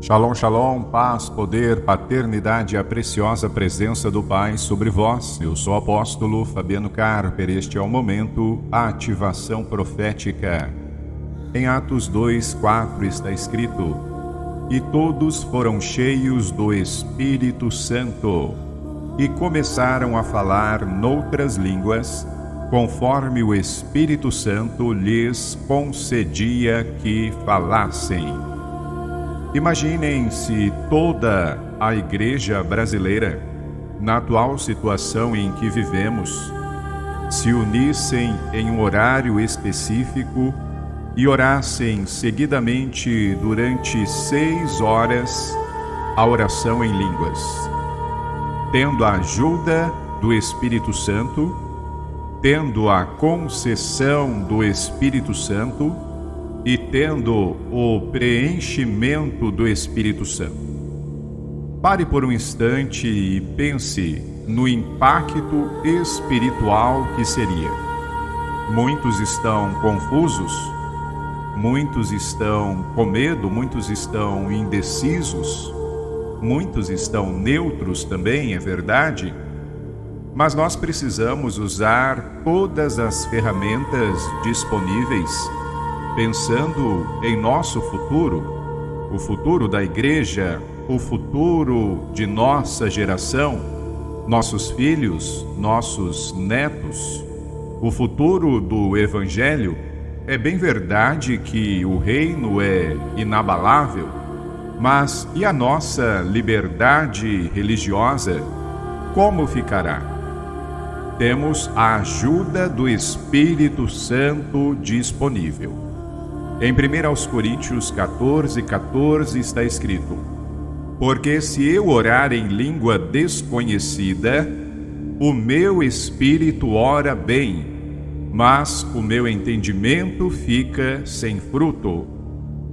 Shalom, shalom, paz, poder, paternidade e a preciosa presença do Pai sobre vós. Eu sou o apóstolo Fabiano Carper. Este é o momento, a ativação profética. Em Atos 2:4 está escrito: E todos foram cheios do Espírito Santo e começaram a falar noutras línguas, conforme o Espírito Santo lhes concedia que falassem. Imaginem se toda a igreja brasileira, na atual situação em que vivemos, se unissem em um horário específico e orassem seguidamente durante 6 horas a oração em línguas, tendo a ajuda do Espírito Santo, tendo a concessão do Espírito Santo e tendo o preenchimento do Espírito Santo. Pare por um instante e pense no impacto espiritual que seria. Muitos estão confusos, muitos estão com medo, muitos estão indecisos, muitos estão neutros também, é verdade, mas nós precisamos usar todas as ferramentas disponíveis, pensando em nosso futuro, o futuro da igreja, o futuro de nossa geração, nossos filhos, nossos netos, o futuro do Evangelho. É bem verdade que o reino é inabalável, mas e a nossa liberdade religiosa, como ficará? Temos a ajuda do Espírito Santo disponível. Em 1 Coríntios 14:14 está escrito: Porque se eu orar em língua desconhecida, o meu espírito ora bem, mas o meu entendimento fica sem fruto.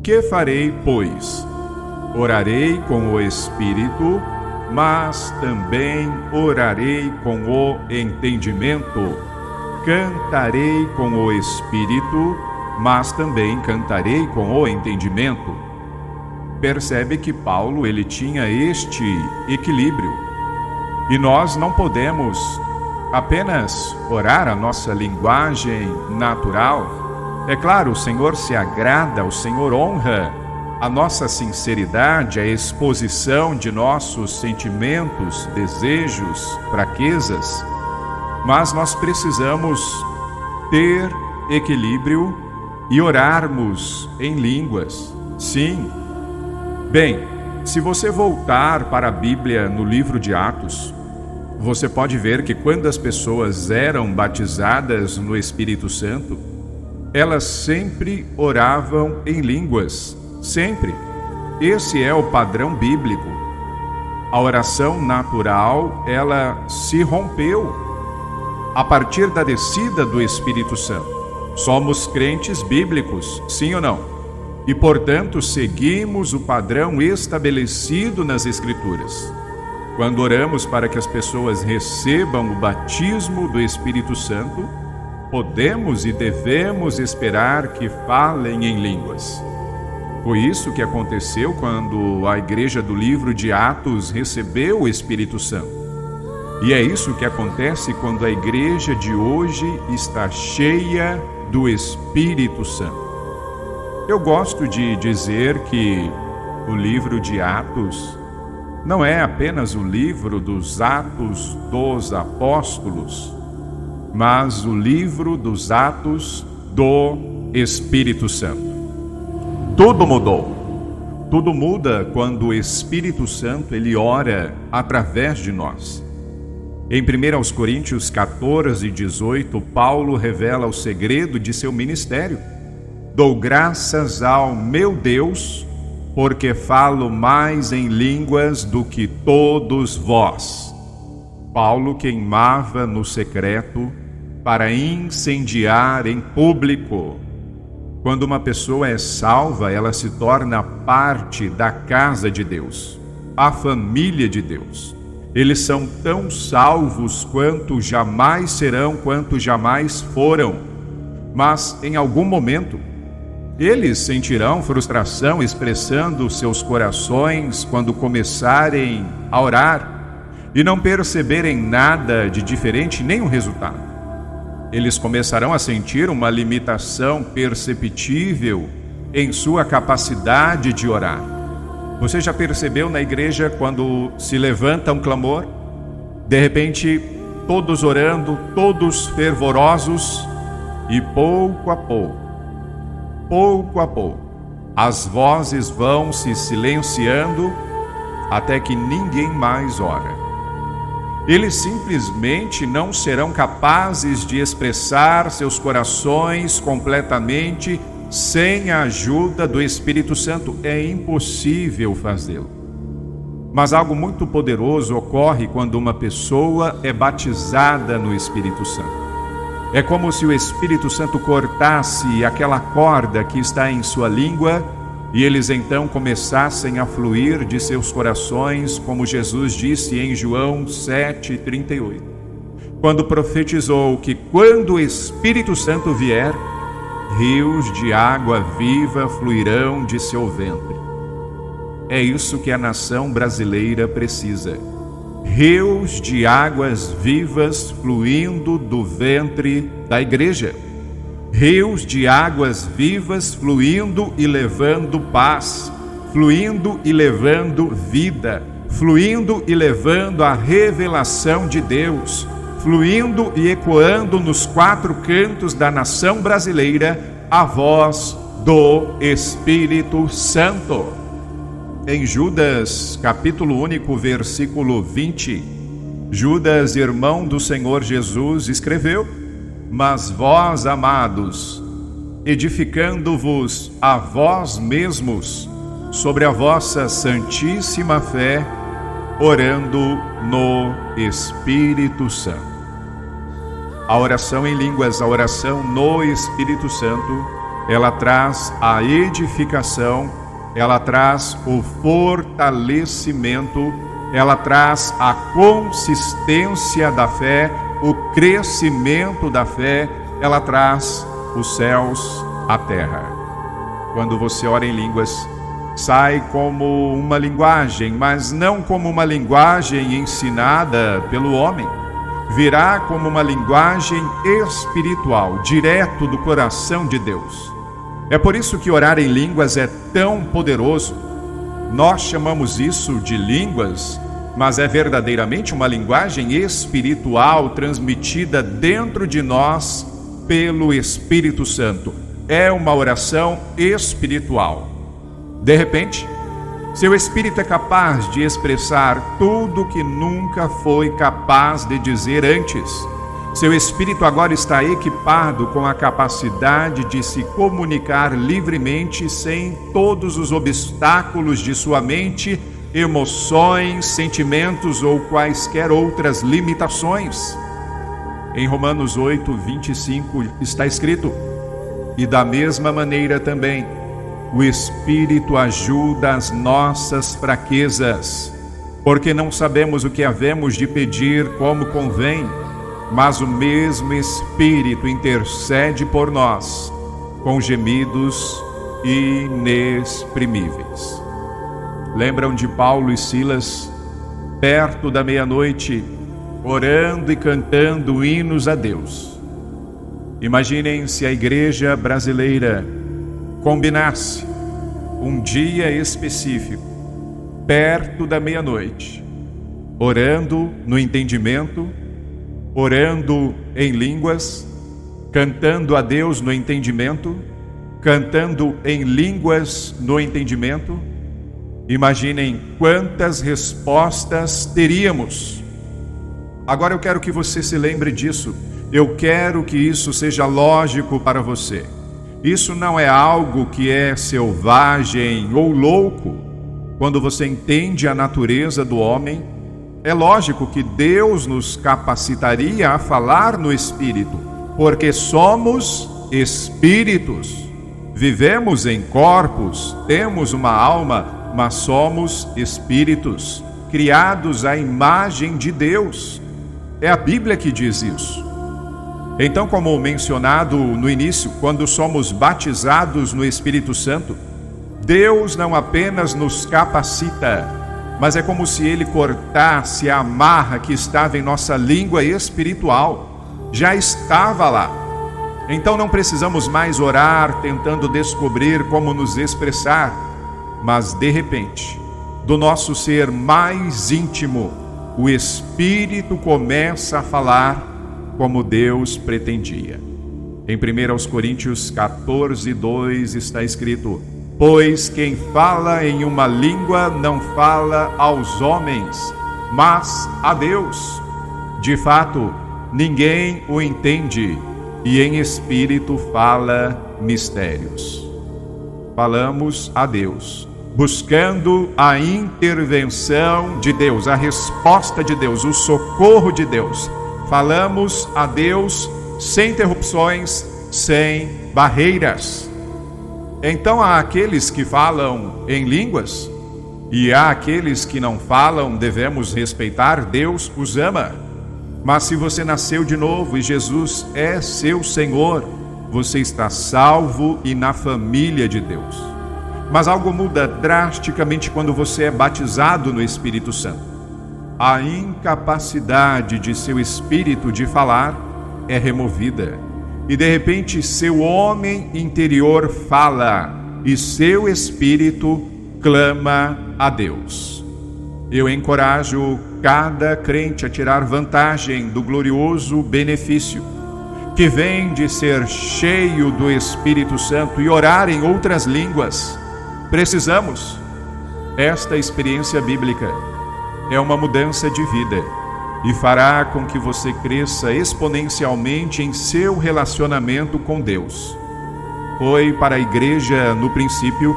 Que farei, pois? Orarei com o espírito, mas também orarei com o entendimento. Cantarei com o espírito, mas também cantarei com o entendimento. Percebe que Paulo ele tinha este equilíbrio. E nós não podemos apenas orar a nossa linguagem natural. É claro, o Senhor se agrada, o Senhor honra a nossa sinceridade, a exposição de nossos sentimentos, desejos, fraquezas. Mas nós precisamos ter equilíbrio e orarmos em línguas. Sim. Bem, se você voltar para a Bíblia no livro de Atos, você pode ver que quando as pessoas eram batizadas no Espírito Santo, elas sempre oravam em línguas. Sempre. Esse é o padrão bíblico. A oração natural, ela se rompeu a partir da descida do Espírito Santo. Somos crentes bíblicos, sim ou não? E, portanto, seguimos o padrão estabelecido nas Escrituras. Quando oramos para que as pessoas recebam o batismo do Espírito Santo, podemos e devemos esperar que falem em línguas. Foi isso que aconteceu quando a igreja do livro de Atos recebeu o Espírito Santo. E é isso que acontece quando a igreja de hoje está cheia do Espírito Santo. Eu gosto de dizer que o livro de Atos não é apenas o livro dos Atos dos Apóstolos, mas o livro dos Atos do Espírito Santo. Tudo mudou. Tudo muda quando o Espírito Santo ele ora através de nós. Em 1 Coríntios 14:18, Paulo revela o segredo de seu ministério. Dou graças ao meu Deus, porque falo mais em línguas do que todos vós. Paulo queimava no secreto para incendiar em público. Quando uma pessoa é salva, ela se torna parte da casa de Deus, a família de Deus. Eles são tão salvos quanto jamais serão, quanto jamais foram. Mas em algum momento, Eles sentirão frustração expressando seus corações quando começarem a orar e não perceberem nada de diferente, nenhum resultado. Eles começarão a sentir uma limitação perceptível em sua capacidade de orar. Você já percebeu na igreja quando se levanta um clamor? De repente, todos orando, todos fervorosos, e pouco a pouco, as vozes vão se silenciando até que ninguém mais ora. Eles simplesmente não serão capazes de expressar seus corações completamente sem a ajuda do Espírito Santo. É impossível fazê-lo. Mas algo muito poderoso ocorre quando uma pessoa é batizada no Espírito Santo. É como se o Espírito Santo cortasse aquela corda que está em sua língua e eles então começassem a fluir de seus corações, como Jesus disse em João 7,38, quando profetizou que quando o Espírito Santo vier, rios de água viva fluirão de seu ventre. É isso que a nação brasileira precisa. Rios de águas vivas fluindo do ventre da igreja. Rios de águas vivas fluindo e levando paz, fluindo e levando vida, fluindo e levando a revelação de Deus, fluindo e ecoando nos quatro cantos da nação brasileira a voz do Espírito Santo. Em Judas, capítulo único, versículo 20, Judas, irmão do Senhor Jesus, escreveu: Mas vós, amados, edificando-vos a vós mesmos sobre a vossa santíssima fé, orando no Espírito Santo. A oração em línguas, a oração no Espírito Santo, ela traz a edificação, ela traz o fortalecimento, ela traz a consistência da fé, o crescimento da fé, ela traz os céus à terra. Quando você ora em línguas, sai como uma linguagem, mas não como uma linguagem ensinada pelo homem. Virá como uma linguagem espiritual, direto do coração de Deus. É por isso que orar em línguas é tão poderoso. Nós chamamos isso de línguas, mas é verdadeiramente uma linguagem espiritual transmitida dentro de nós pelo Espírito Santo. É uma oração espiritual. De repente, seu espírito é capaz de expressar tudo que nunca foi capaz de dizer antes. Seu espírito agora está equipado com a capacidade de se comunicar livremente sem todos os obstáculos de sua mente, emoções, sentimentos ou quaisquer outras limitações. Em Romanos 8:25 está escrito: E da mesma maneira também, o Espírito ajuda as nossas fraquezas, porque não sabemos o que havemos de pedir como convém, mas o mesmo Espírito intercede por nós com gemidos inexprimíveis. Lembram de Paulo e Silas, perto da meia-noite, orando e cantando hinos a Deus? Imaginem se a igreja brasileira combinasse um dia específico, perto da meia-noite, orando no entendimento, orando em línguas, cantando a Deus no entendimento, cantando em línguas no entendimento. Imaginem quantas respostas teríamos. Agora eu quero que você se lembre disso. Eu quero que isso seja lógico para você. Isso não é algo que é selvagem ou louco. Quando você entende a natureza do homem, é lógico que Deus nos capacitaria a falar no Espírito, porque somos espíritos. Vivemos em corpos, temos uma alma, mas somos espíritos, criados à imagem de Deus. É a Bíblia que diz isso. Então, como mencionado no início, quando somos batizados no Espírito Santo, Deus não apenas nos capacita, mas é como se Ele cortasse a amarra que estava em nossa língua espiritual. Já estava lá. Então não precisamos mais orar tentando descobrir como nos expressar, mas de repente, do nosso ser mais íntimo, o Espírito começa a falar como Deus pretendia. Em 1 Coríntios 14:2 está escrito: pois quem fala em uma língua não fala aos homens, mas a Deus. De fato, ninguém o entende, e em espírito fala mistérios. Falamos a Deus, buscando a intervenção de Deus, a resposta de Deus, o socorro de Deus. Falamos a Deus sem interrupções, sem barreiras. Então há aqueles que falam em línguas e há aqueles que não falam. Devemos respeitar, Deus os ama. Mas se você nasceu de novo e Jesus é seu Senhor, você está salvo e na família de Deus. Mas algo muda drasticamente quando você é batizado no Espírito Santo. A incapacidade de seu espírito de falar é removida. E de repente seu homem interior fala e seu espírito clama a Deus. Eu encorajo cada crente a tirar vantagem do glorioso benefício que vem de ser cheio do Espírito Santo e orar em outras línguas. Precisamos. Esta experiência bíblica é uma mudança de vida e fará com que você cresça exponencialmente em seu relacionamento com Deus. Foi para a igreja no princípio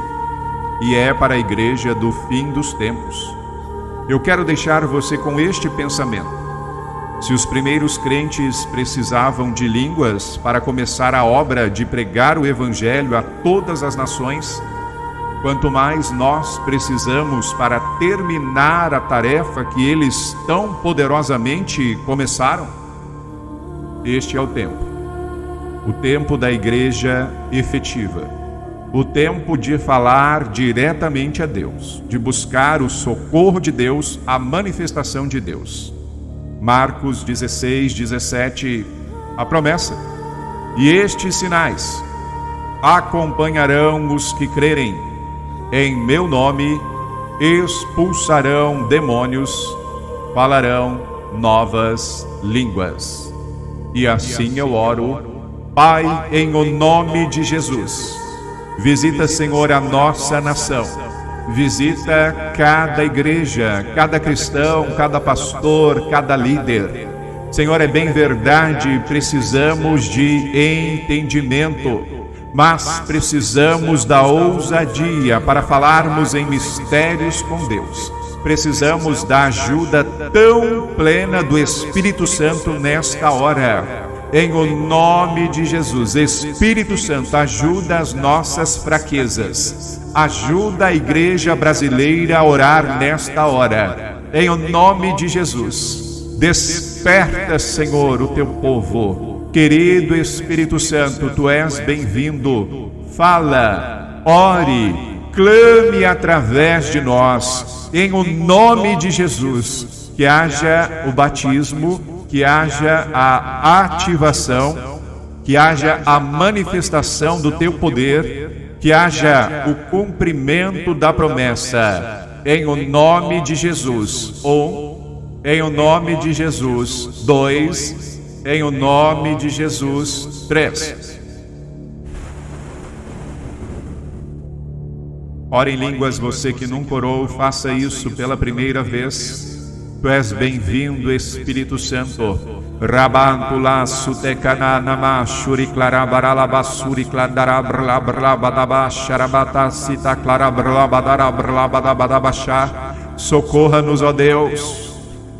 e é para a igreja do fim dos tempos. Eu quero deixar você com este pensamento. Se os primeiros crentes precisavam de línguas para começar a obra de pregar o Evangelho a todas as nações, quanto mais nós precisamos para terminar a tarefa que eles tão poderosamente começaram. Este é o tempo da igreja efetiva, o tempo de falar diretamente a Deus, de buscar o socorro de Deus, a manifestação de Deus. Marcos 16:17, a promessa: e estes sinais acompanharão os que crerem. Em meu nome expulsarão demônios, falarão novas línguas. E assim eu oro. Pai, em o nome de Jesus, visita, Senhor, a nossa nação. Visita cada igreja, cada cristão, cada pastor, cada líder. Senhor, é bem verdade, precisamos de entendimento, mas precisamos da ousadia para falarmos em mistérios com Deus. Precisamos da ajuda tão plena do Espírito Santo nesta hora. Em o nome de Jesus, Espírito Santo, ajuda as nossas fraquezas. Ajuda a igreja brasileira a orar nesta hora. Em o nome de Jesus, desperta, Senhor, o teu povo. Querido Espírito Santo, tu és bem-vindo. Fala, ore, clame através de nós. Em o nome de Jesus, que haja o batismo, que haja a ativação, que haja a manifestação do teu poder, que haja o cumprimento da promessa. Em o nome de Jesus. Em o nome de Jesus. 2. Em o nome de Jesus. 3. Ora em línguas, você que nunca orou, faça isso pela primeira vez. Tu és bem-vindo, Espírito Santo. Rabantula sutekananama shuriklarabaralasuri klandarabrlabrlabadabasharabata clarabradarabrlabadarabrlabadabasha. Socorra-nos, ó Deus.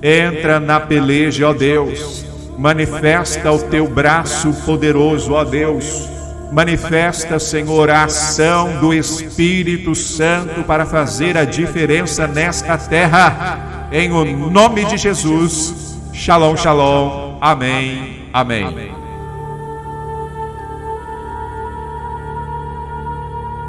Entra na peleja, ó Deus. Manifesta o teu braço poderoso, ó Deus. Manifesta, Senhor, a ação do Espírito Santo para fazer a diferença nesta terra. Em o nome de Jesus. Shalom, shalom. Amém. Amém.